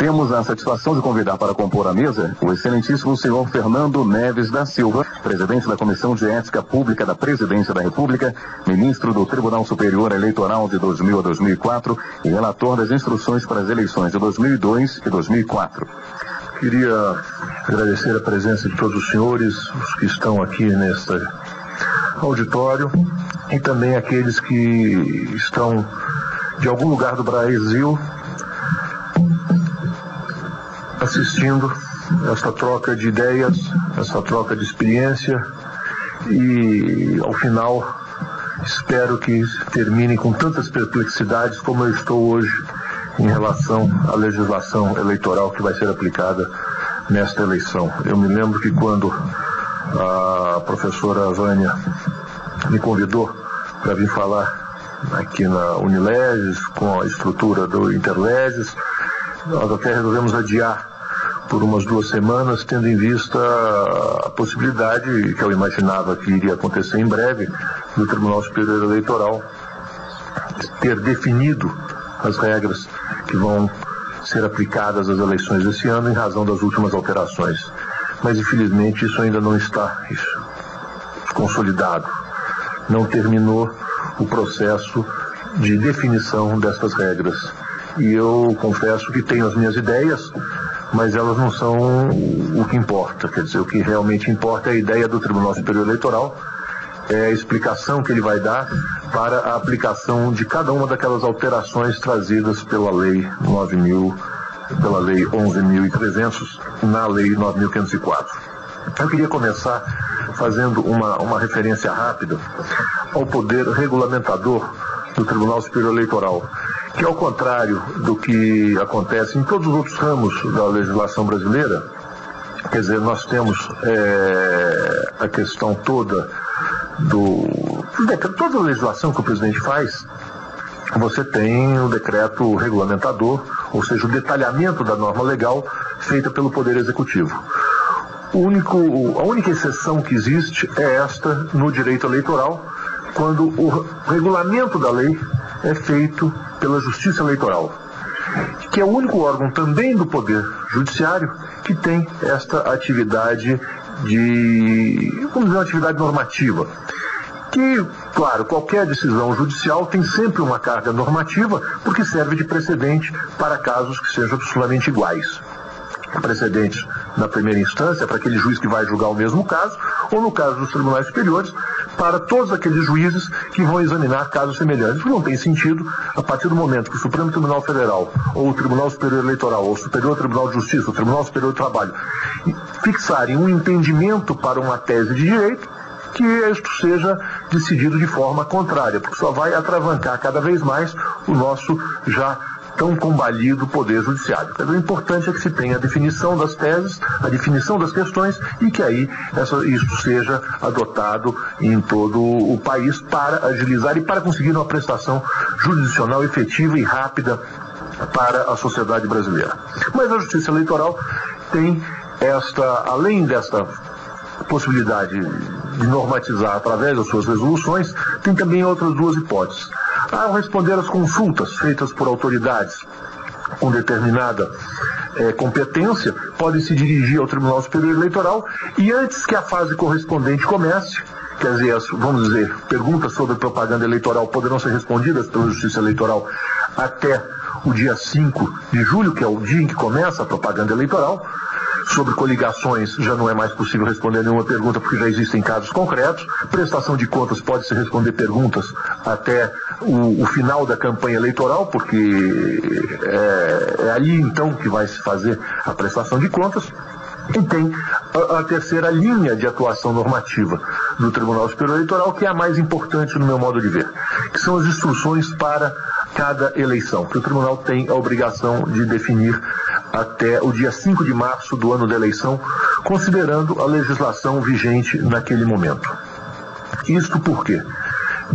Temos a satisfação de convidar para compor a mesa o excelentíssimo senhor Fernando Neves da Silva, presidente da Comissão de Ética Pública da Presidência da República, ministro do Tribunal Superior Eleitoral de 2000 a 2004 e relator das instruções para as eleições de 2002 e 2004. Queria agradecer a presença de todos os senhores, os que estão aqui neste auditório, e também aqueles que estão de algum lugar do Brasil assistindo esta troca de ideias, essa troca de experiência, e ao final espero que termine com tantas perplexidades como eu estou hoje em relação à legislação eleitoral que vai ser aplicada nesta eleição. Eu me lembro que quando a professora Vânia me convidou para vir falar aqui na Unileges, com a estrutura do Interleges, nós até resolvemos adiar por umas 2 semanas, tendo em vista a possibilidade, que eu imaginava que iria acontecer em breve, do Tribunal Superior Eleitoral ter definido as regras que vão ser aplicadas às eleições desse ano em razão das últimas alterações. Mas, infelizmente, isso ainda não está consolidado. Não terminou o processo de definição destas regras. E eu confesso que tenho as minhas ideias, mas elas não são o que importa. Quer dizer, o que realmente importa é a ideia do Tribunal Superior Eleitoral, é a explicação que ele vai dar para a aplicação de cada uma daquelas alterações trazidas pela Lei 9.000, pela Lei 11.300, na Lei 9.504. Eu queria começar fazendo uma referência rápida ao poder regulamentador do Tribunal Superior Eleitoral, que, ao contrário do que acontece em todos os outros ramos da legislação brasileira, quer dizer, nós temos a questão toda toda a legislação que o presidente faz, você tem o decreto regulamentador, ou seja, o detalhamento da norma legal feita pelo Poder Executivo. A única exceção que existe é esta no direito eleitoral, quando o regulamento da lei é feito pela Justiça Eleitoral, que é o único órgão também do Poder Judiciário que tem esta atividade vamos dizer, uma atividade normativa. Que, claro, qualquer decisão judicial tem sempre uma carga normativa, porque serve de precedente para casos que sejam absolutamente iguais. Precedente na primeira instância para aquele juiz que vai julgar o mesmo caso, ou no caso dos tribunais superiores, para todos aqueles juízes que vão examinar casos semelhantes. Isso não tem sentido a partir do momento que o Supremo Tribunal Federal, ou o Tribunal Superior Eleitoral, ou o Superior Tribunal de Justiça, o Tribunal Superior do Trabalho, fixarem um entendimento para uma tese de direito, que isto seja decidido de forma contrária, porque só vai atravancar cada vez mais o nosso já tão combalido Poder Judiciário. O importante é que se tenha a definição das teses, a definição das questões, e que aí isso seja adotado em todo o país para agilizar e para conseguir uma prestação jurisdicional efetiva e rápida para a sociedade brasileira. Mas a Justiça Eleitoral tem além desta possibilidade de normatizar através das suas resoluções, tem também outras 2 hipóteses. Ao responder às consultas feitas por autoridades com determinada competência, podem se dirigir ao Tribunal Superior Eleitoral e, antes que a fase correspondente comece, quer dizer, vamos dizer, perguntas sobre propaganda eleitoral poderão ser respondidas pela Justiça Eleitoral até o dia 5 de julho, que é o dia em que começa a propaganda eleitoral. Sobre coligações já não é mais possível responder nenhuma pergunta, porque já existem casos concretos. Prestação de contas pode-se responder perguntas até o final da campanha eleitoral, porque é aí então que vai se fazer a prestação de contas. E tem a terceira linha de atuação normativa do Tribunal Superior Eleitoral, que é a mais importante no meu modo de ver, que são as instruções para cada eleição, que o Tribunal tem a obrigação de definir até o dia 5 de março do ano da eleição, considerando a legislação vigente naquele momento. Isto por quê?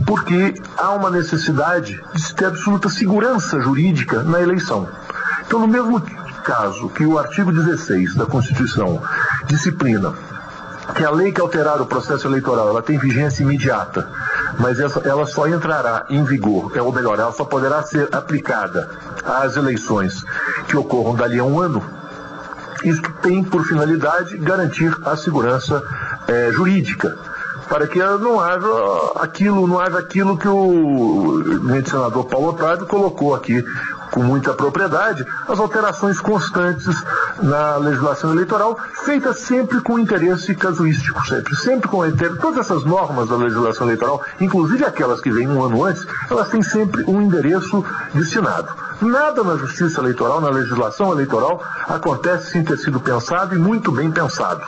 Porque há uma necessidade de se ter absoluta segurança jurídica na eleição. Então, no mesmo caso que o artigo 16 da Constituição disciplina que a lei que alterar o processo eleitoral ela tem vigência imediata, mas ela só entrará em vigor, ou melhor, ela só poderá ser aplicada às eleições que que ocorram dali a um ano. Isto tem por finalidade garantir a segurança jurídica, para que não haja aquilo que o eminente senador Paulo Otávio colocou aqui com muita propriedade, as alterações constantes na legislação eleitoral, feitas sempre com interesse casuístico, sempre com interesse. Todas essas normas da legislação eleitoral, inclusive aquelas que vêm um ano antes, elas têm sempre um endereço destinado. Nada na justiça eleitoral, na legislação eleitoral, acontece sem ter sido pensado e muito bem pensado.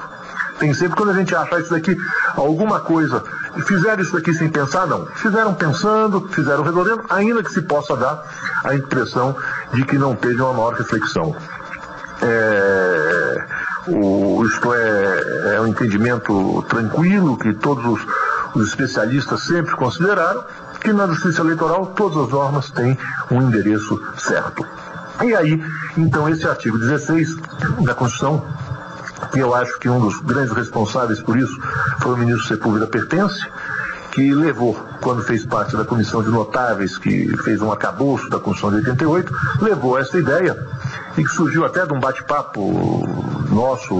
Tem sempre, quando a gente acha isso daqui, alguma coisa, fizeram isso daqui sem pensar, não. Fizeram pensando, fizeram resolvendo, ainda que se possa dar a impressão de que não teve uma maior reflexão. Isto é um entendimento tranquilo que todos os especialistas sempre consideraram, que na justiça eleitoral todas as normas têm um endereço certo. E aí, então, esse artigo 16 da Constituição, que eu acho que um dos grandes responsáveis por isso foi o ministro Sepúlveda Pertence, que levou, quando fez parte da comissão de notáveis, que fez um arcabouço da Constituição de 88, levou essa ideia, e que surgiu até de um bate-papo nosso,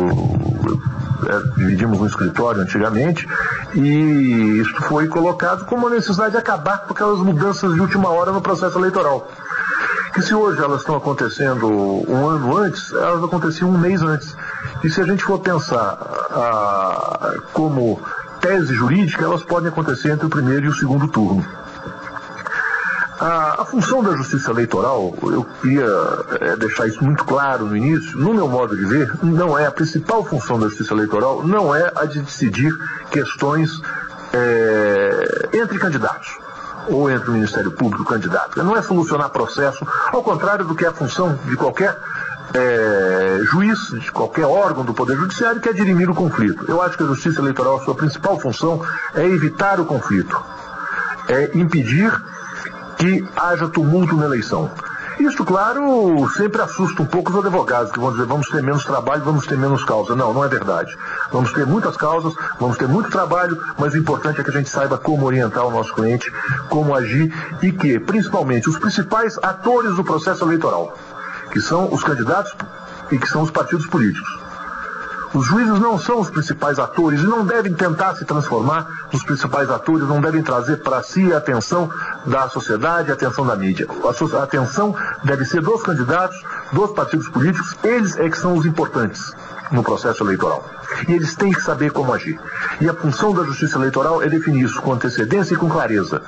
dividimos um escritório antigamente, e isso foi colocado como uma necessidade de acabar com aquelas mudanças de última hora no processo eleitoral. Que se hoje elas estão acontecendo um ano antes, elas aconteciam um mês antes. E se a gente for pensar como tese jurídica, elas podem acontecer entre o primeiro e o segundo turno. A função da justiça eleitoral, eu queria deixar isso muito claro no início, no meu modo de ver, não é a principal função da justiça eleitoral, não é a de decidir questões entre candidatos, ou entre o Ministério Público e o candidato. Não é solucionar processo, ao contrário do que é a função de qualquer juiz, de qualquer órgão do Poder Judiciário, que é dirimir o conflito. Eu acho que a Justiça Eleitoral, a sua principal função é evitar o conflito, é impedir que haja tumulto na eleição. Isso, claro, sempre assusta um pouco os advogados, que vão dizer, vamos ter menos trabalho, vamos ter menos causa. Não, não é verdade. Vamos ter muitas causas, vamos ter muito trabalho, mas o importante é que a gente saiba como orientar o nosso cliente, como agir, e que, principalmente, os principais atores do processo eleitoral, que são os candidatos e que são os partidos políticos. Os juízes não são os principais atores e não devem tentar se transformar nos principais atores, não devem trazer para si a atenção da sociedade, a atenção da mídia. A atenção deve ser dos candidatos, dos partidos políticos, eles é que são os importantes no processo eleitoral. E eles têm que saber como agir. E a função da Justiça Eleitoral é definir isso com antecedência e com clareza,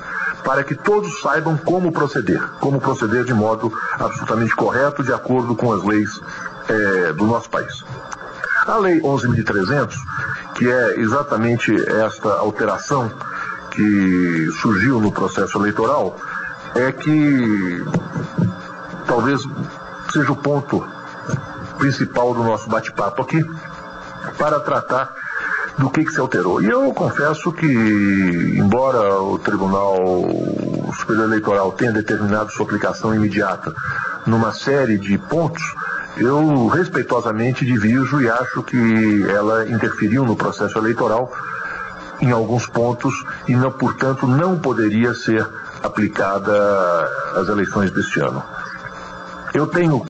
para que todos saibam como proceder de modo absolutamente correto, de acordo com as leis do nosso país. A Lei 11.300, que é exatamente esta alteração que surgiu no processo eleitoral, é que talvez seja o ponto principal do nosso bate-papo aqui, para tratar do que se alterou. E eu confesso que, embora o Tribunal Superior Eleitoral tenha determinado sua aplicação imediata numa série de pontos, eu respeitosamente divirjo e acho que ela interferiu no processo eleitoral em alguns pontos e, não, portanto, não poderia ser aplicada às eleições deste ano. Eu tenho